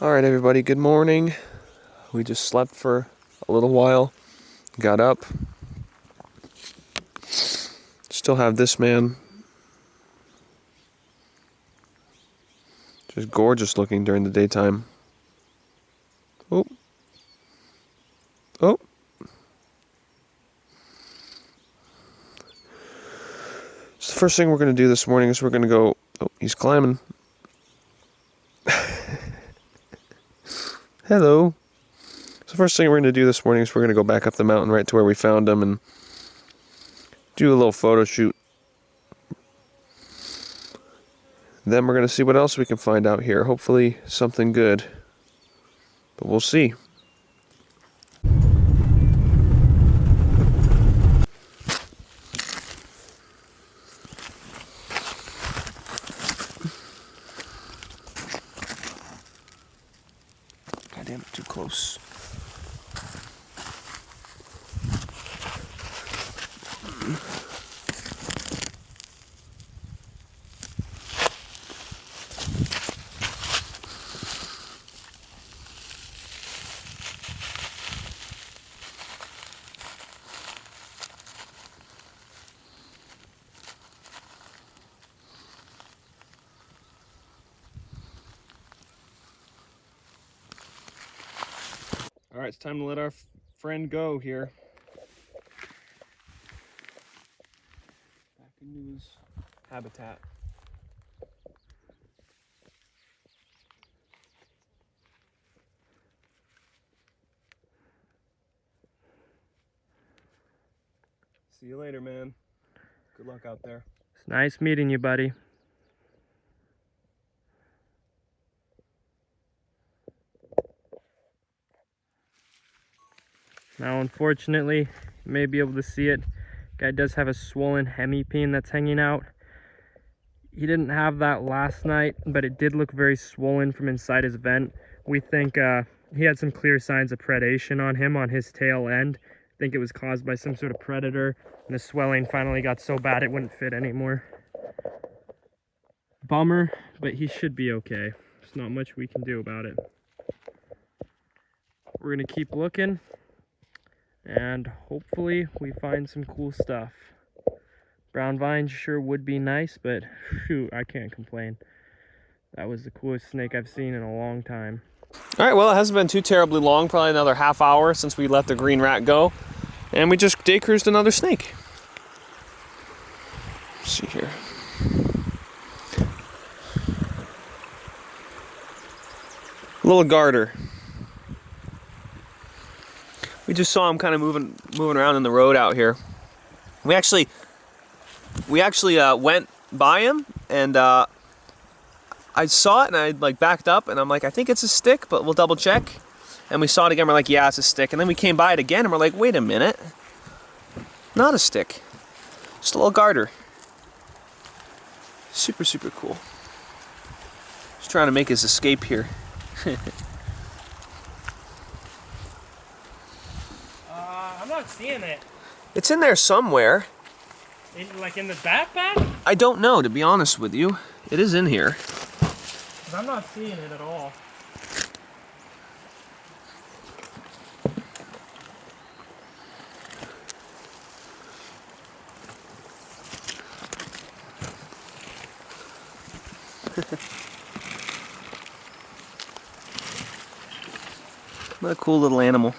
Alright everybody, good morning. We just slept for a little while, got up. Still have this man. Just gorgeous looking during the daytime. Oh. Oh. So the first thing we're going to do this morning is we're going to go... Oh, he's climbing. Hello. So the first thing we're going to do this morning is we're going to go back up the mountain right to where we found him and do a little photo shoot. Then we're going to see what else we can find out here. Hopefully something good. But we'll see. God damn it, too close. All right, it's time to let our friend go here. Back into his habitat. See you later, man. Good luck out there. It's nice meeting you, buddy. Now, unfortunately, you may be able to see it. Guy does have a swollen hemipene that's hanging out. He didn't have that last night, but it did look very swollen from inside his vent. We think he had some clear signs of predation on him on his tail end. I think it was caused by some sort of predator, and the swelling finally got so bad it wouldn't fit anymore. Bummer, but he should be okay. There's not much we can do about it. We're gonna keep looking, and hopefully we find some cool stuff. Brown vines sure would be nice, but shoot, I can't complain. That was the coolest snake I've seen in a long time. All right, well, it hasn't been too terribly long, probably another half hour since we let the green rat go. And we just day cruised another snake. Let's see here. Little garter. We just saw him kind of moving around in the road out here. We actually went by him, and I saw it, and I like backed up, and I'm like, I think it's a stick, but we'll double check. And we saw it again. We're like, yeah, it's a stick. And then we came by it again, and we're like, wait a minute, not a stick, just a little garter. Super, super cool. He's trying to make his escape here. I'm not seeing it. It's in there somewhere. Like in the backpack? I don't know, to be honest with you. It is in here. I'm not seeing it at all. What a cool little animal.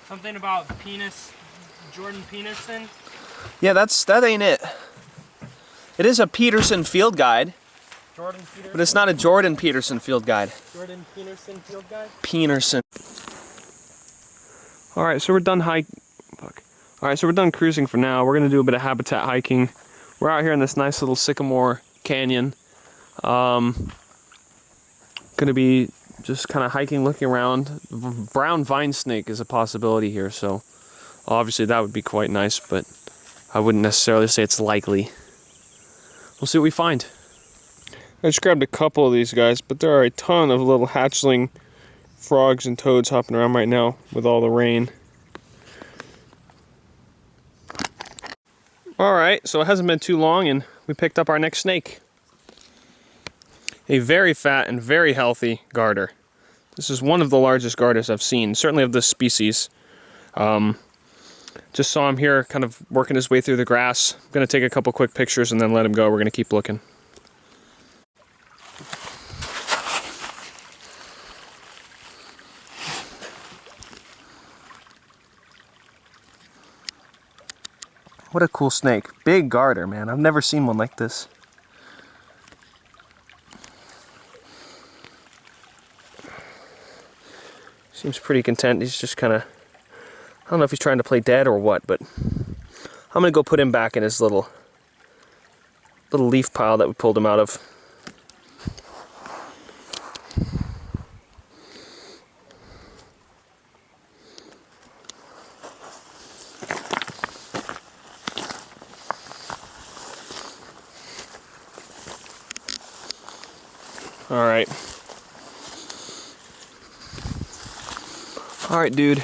Something about Jordan Peterson. Yeah, that ain't it. It is a Peterson field guide, Jordan Peterson. but it's not a Jordan Peterson field guide. Jordan Peterson field guide. Peterson. All right, so we're done we're done cruising for now. We're gonna do a bit of habitat hiking. We're out here in this nice little sycamore canyon. Gonna be just kind of hiking, looking around. Brown vine snake is a possibility here, so obviously that would be quite nice, but I wouldn't necessarily say it's likely. We'll see what we find. I just grabbed a couple of these guys, but there are a ton of little hatchling frogs and toads hopping around right now with all the rain. Alright, so it hasn't been too long and we picked up our next snake. a very fat and very healthy garter. This is one of the largest garters I've seen, certainly of this species. Just saw him here kind of working his way through the grass. I'm going to take a couple quick pictures and then let him go. We're going to keep looking. What a cool snake. Big garter, man. I've never seen one like this. Seems pretty content. He's just kind of, I don't know if he's trying to play dead or what, but I'm gonna go put him back in his little leaf pile that we pulled him out of. All right. All right, dude.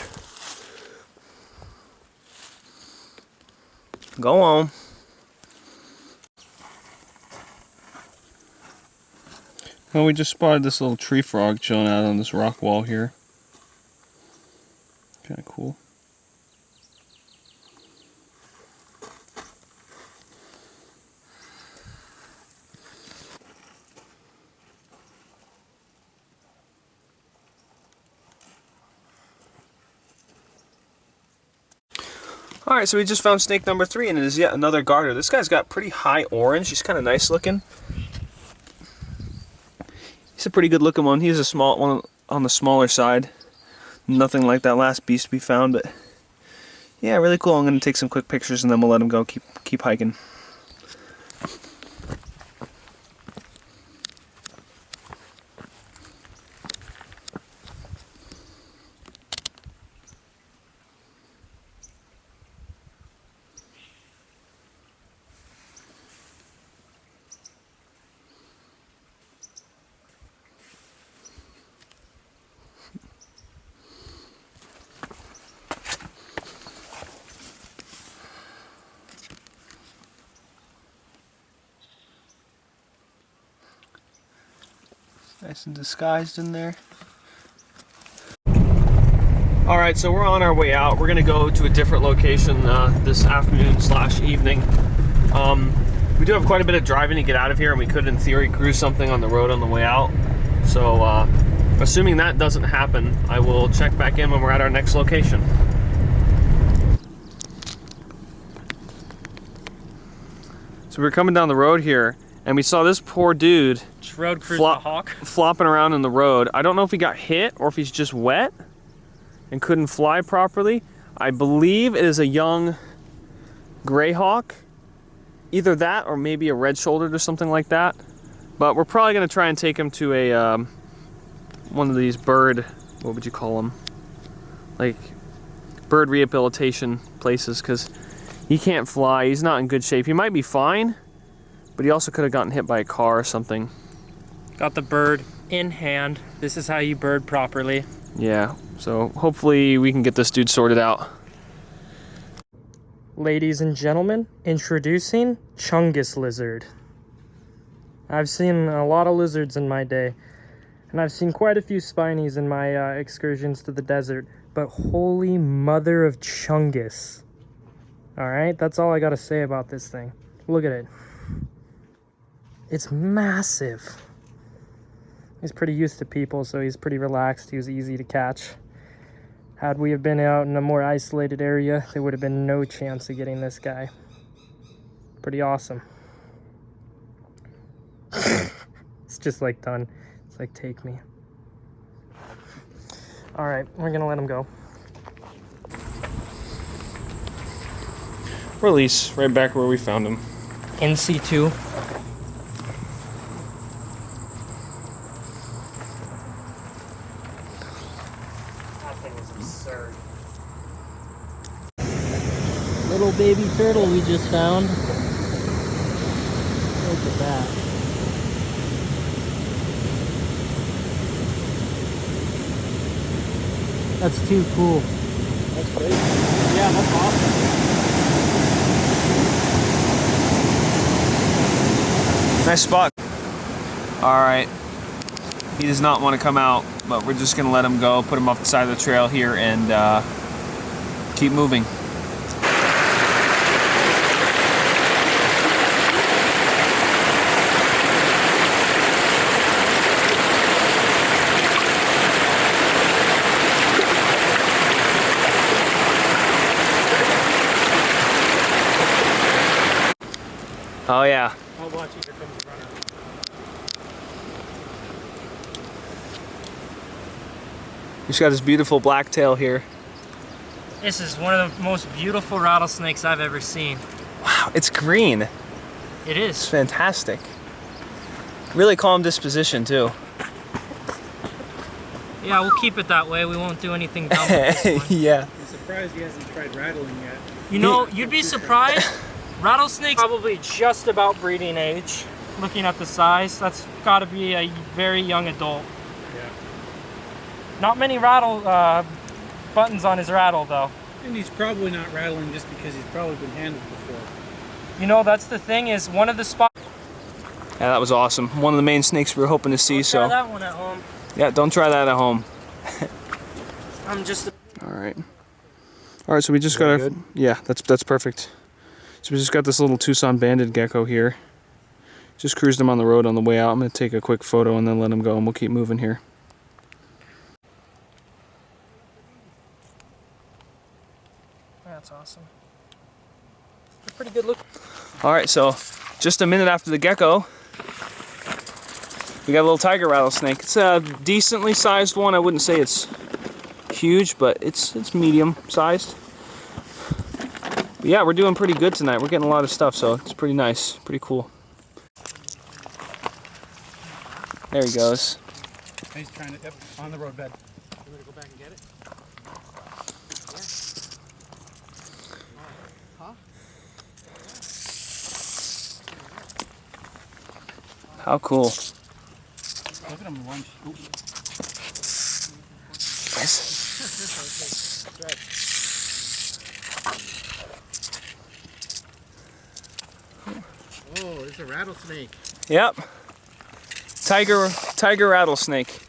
Go on. Well, we just spotted this little tree frog chilling out on this rock wall here. Kind of cool. Alright, so we just found snake number 3, and it is yet another garter. This guy's got pretty high orange. He's kind of nice looking. He's a pretty good looking one. He's a small one on the smaller side. Nothing like that last beast we found, but yeah, really cool. I'm going to take some quick pictures and then we'll let him go. Keep hiking. Nice and disguised in there. Alright, so we're on our way out. We're going to go to a different location this afternoon / evening. We do have quite a bit of driving to get out of here, and we could in theory cruise something on the road on the way out. So assuming that doesn't happen, I will check back in when we're at our next location. So we're coming down the road here, and we saw this poor dude road cruise the hawk flopping around in the road. I don't know if he got hit or if he's just wet and couldn't fly properly. I believe it is a young gray hawk. Either that or maybe a red-shouldered or something like that. But we're probably going to try and take him to a one of these bird, what would you call them? Like bird rehabilitation places, because he can't fly. He's not in good shape. He might be fine, but he also could have gotten hit by a car or something. Got the bird in hand. This is how you bird properly. Yeah, so hopefully we can get this dude sorted out. Ladies and gentlemen, introducing Chungus lizard. I've seen a lot of lizards in my day, and I've seen quite a few spinies in my excursions to the desert, but holy mother of Chungus. Alright, that's all I gotta say about this thing. Look at it. It's massive. He's pretty used to people, so he's pretty relaxed. He was easy to catch. Had we have been out in a more isolated area, there would have been no chance of getting this guy. Pretty awesome. It's just like done. It's like, take me. All right, we're gonna let him go. Release, right back where we found him. In situ. Little baby turtle we just found. Look at that. That's too cool. That's crazy. Yeah, that's awesome. Nice spot. Alright. He does not want to come out, but we're just going to let him go, put him off the side of the trail here, and keep moving. Oh yeah. I'll watch it. Here comes the runner. He's got his beautiful black tail here. This is one of the most beautiful rattlesnakes I've ever seen. Wow, it's green. It It's is. fantastic. Really calm disposition too. Yeah, we'll keep it that way. We won't do anything dumb with this one. Yeah. I'm surprised he hasn't tried rattling yet. You know, you'd be surprised. Rattlesnakes probably just about breeding age. Looking at the size, that's got to be a very young adult. Yeah. Not many rattle buttons on his rattle though. And he's probably not rattling just because he's probably been handled before. You know, that's the thing is one of the spots. Yeah, that was awesome. One of the main snakes we were hoping to see. Try So that one at home. yeah, don't try that at home. I'm just. All right. All right. So we just got a. Yeah, that's perfect. So we just got this little Tucson banded gecko here. Just cruised him on the road on the way out. I'm gonna take a quick photo and then let him go, and we'll keep moving here. That's awesome. They're pretty good look. All right. So just a minute after the gecko, we got a little tiger rattlesnake. It's a decently sized one. I wouldn't say it's huge, but it's medium sized. But yeah, we're doing pretty good tonight. We're getting a lot of stuff, so it's pretty nice, pretty cool. There he goes. He's trying to, yep, on the road bed. You want to go back and get it? How cool. Look at him lunch. Nice. Oh, it's a rattlesnake. Yep. Tiger rattlesnake.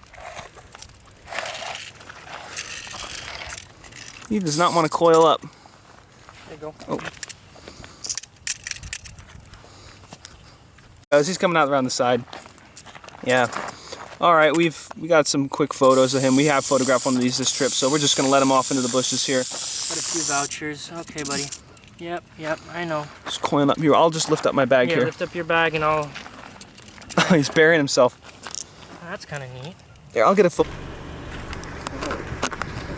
He does not want to coil up. There you go. Oh. He's coming out around the side. Yeah. All right, we got some quick photos of him. We have photographed one of these this trip, so we're just gonna let him off into the bushes here. Got a few vouchers. Okay, buddy. Yep, I know. Just coiling up here. I'll just lift up my bag Yeah, here. lift up your bag and I'll. He's burying himself. That's kind of neat. Here, I'll get a photo.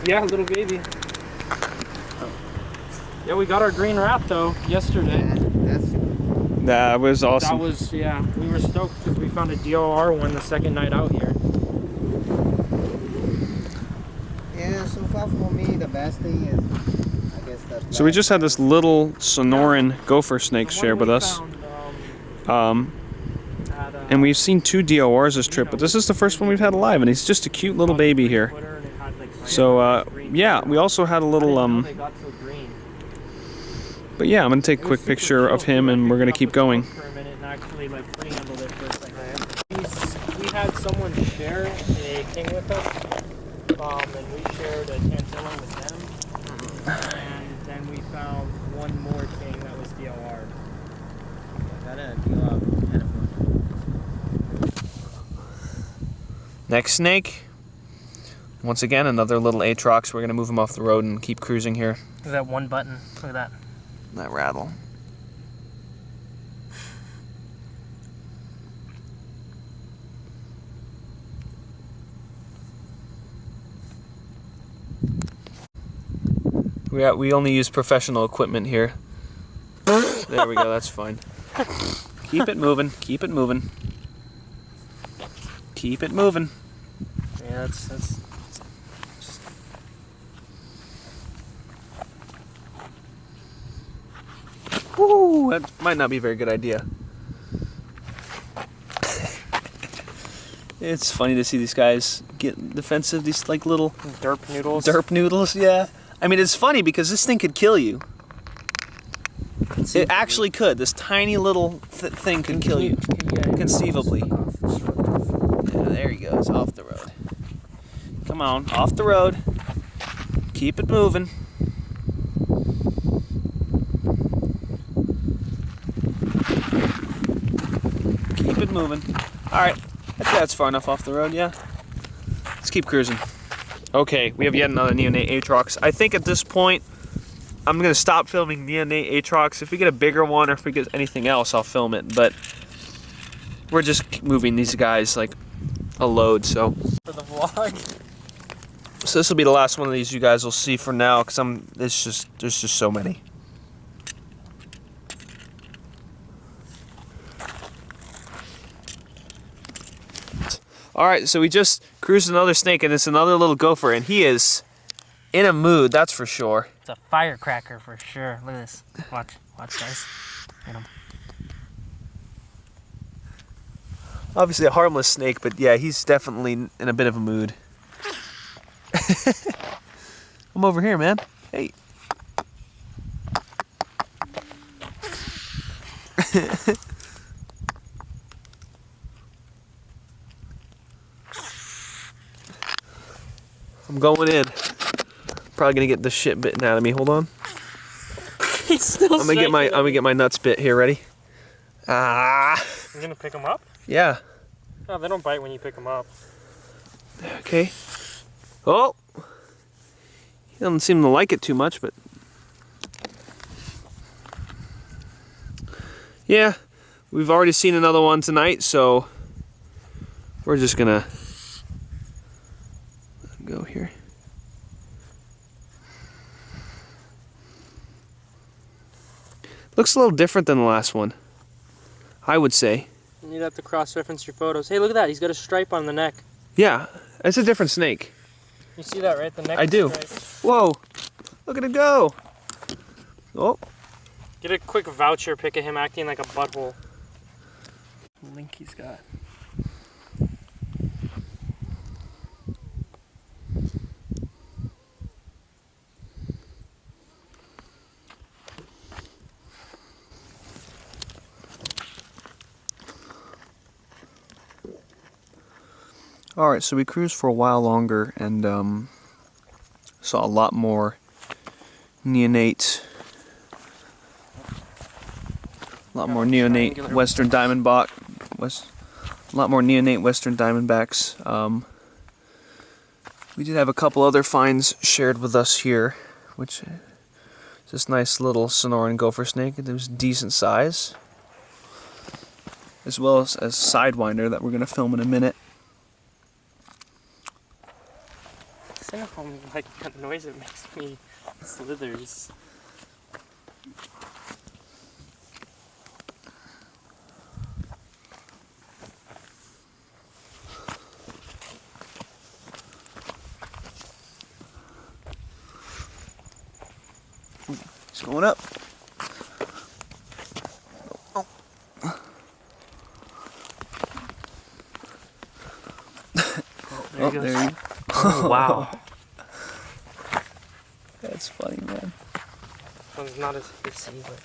Yeah, little baby. Yeah, we got our green rat though yesterday. That was awesome. That was, yeah, we were stoked because we found a DOR one the second night out here. Yeah, so far for me, the best thing is, I guess that. So we just had this little Sonoran gopher snake share with us. And we've seen 2 DORs this trip, but this is the first one we've had alive, and he's just a cute little baby here. So, yeah, we also had a little, but yeah, I'm going to take a quick picture of him, and we're going to keep going. We had someone share a king with us, and we shared a tantillum with them, and then we found one more king that was DOR. Next snake. Once again, another little Atrox. We're going to move him off the road and keep cruising here. Look at that one button. Look at that. That rattle. We only use professional equipment here. There we go, that's fine. Keep it moving, keep it moving. Keep it moving. Yeah, that's Woo, that might not be a very good idea. It's funny to see these guys get defensive, these like little derp noodles. derp noodles, yeah. I mean, it's funny because this thing could kill you. It actually could. This tiny little thing could kill you. Conceivably. Yeah, there he goes, off the road. Come on, off the road. Keep it moving. Keep it moving. Alright, I think that's far enough off the road, yeah. Let's keep cruising. Okay, we have yet another neonate Atrox. I think at this point, I'm going to stop filming neonate Atrox. If we get a bigger one or if we get anything else, I'll film it. But we're just moving these guys like a load, so. For the vlog. So this will be the last one of these you guys will see for now, because there's just so many. Alright, so we just cruised another snake, and it's another little gopher, and he is in a mood, that's for sure. It's a firecracker for sure. Look at this. Watch guys. Get him. Obviously a harmless snake, but yeah, he's definitely in a bit of a mood. I'm over here, man. Hey. I'm going in. Probably gonna get the shit bitten out of me. Hold on. He's still I'm gonna get my nuts bit here. Ready? Ah. You're gonna pick him up? Yeah. No, they don't bite when you pick them up. Okay. Oh. He doesn't seem to like it too much, but yeah, we've already seen another one tonight, so we're just gonna go here. Looks a little different than the last one, I would say. You'd have to cross-reference your photos. Hey, look at that. He's got a stripe on the neck. Yeah, it's a different snake. You see that, right? The neck I do. stripe. Whoa, look at it go. Oh. Get a quick voucher pic of him acting like a butthole. The link he's got. Alright, so we cruised for a while longer and saw a lot more neonate. A lot more neonate western diamondback. A lot more neonate western diamondbacks. We did have a couple other finds shared with us here, which is this nice little Sonoran gopher snake. It was decent size, as well as a Sidewinder that we're going to film in a minute. Like that noise it makes me slithers. It's going up. Oh. There he goes. There you go. Oh, wow. That's funny, man. This one's not as fierce, but...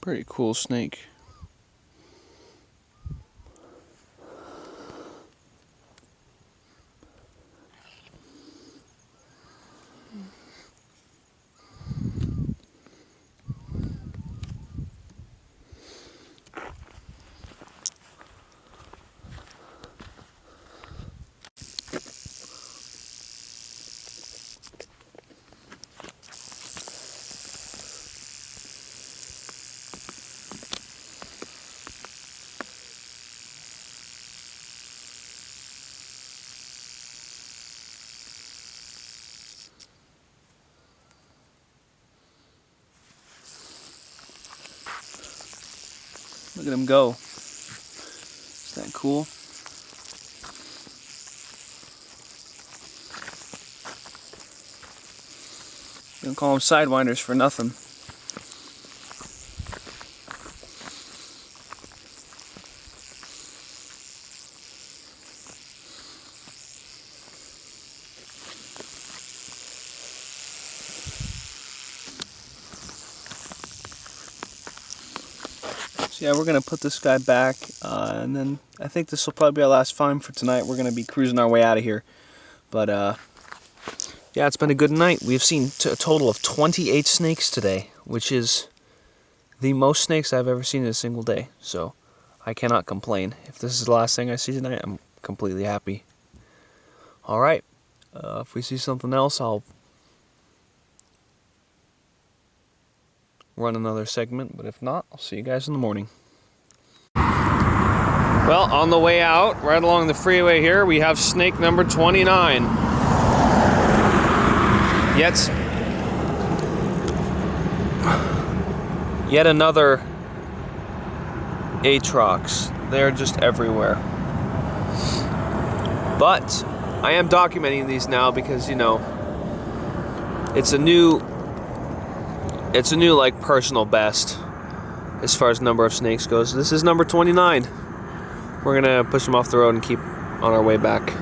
Pretty cool snake. Look at him go. Isn't that cool? You don't call them sidewinders for nothing. So yeah, we're gonna put this guy back, and then I think this will probably be our last find for tonight. We're gonna be cruising our way out of here, but yeah, it's been a good night. We've seen a total of 28 snakes today, which is the most snakes I've ever seen in a single day. So I cannot complain. If this is the last thing I see tonight, I'm completely happy. All right, if we see something else, I'll run another segment, but if not, I'll see you guys in the morning. Well, on the way out, right along the freeway here, we have snake number 29. Yet another Atrox. They're just everywhere. But I am documenting these now because, you know, it's a new like personal best as far as number of snakes goes. This is number 29. We're gonna push them off the road and keep on our way back.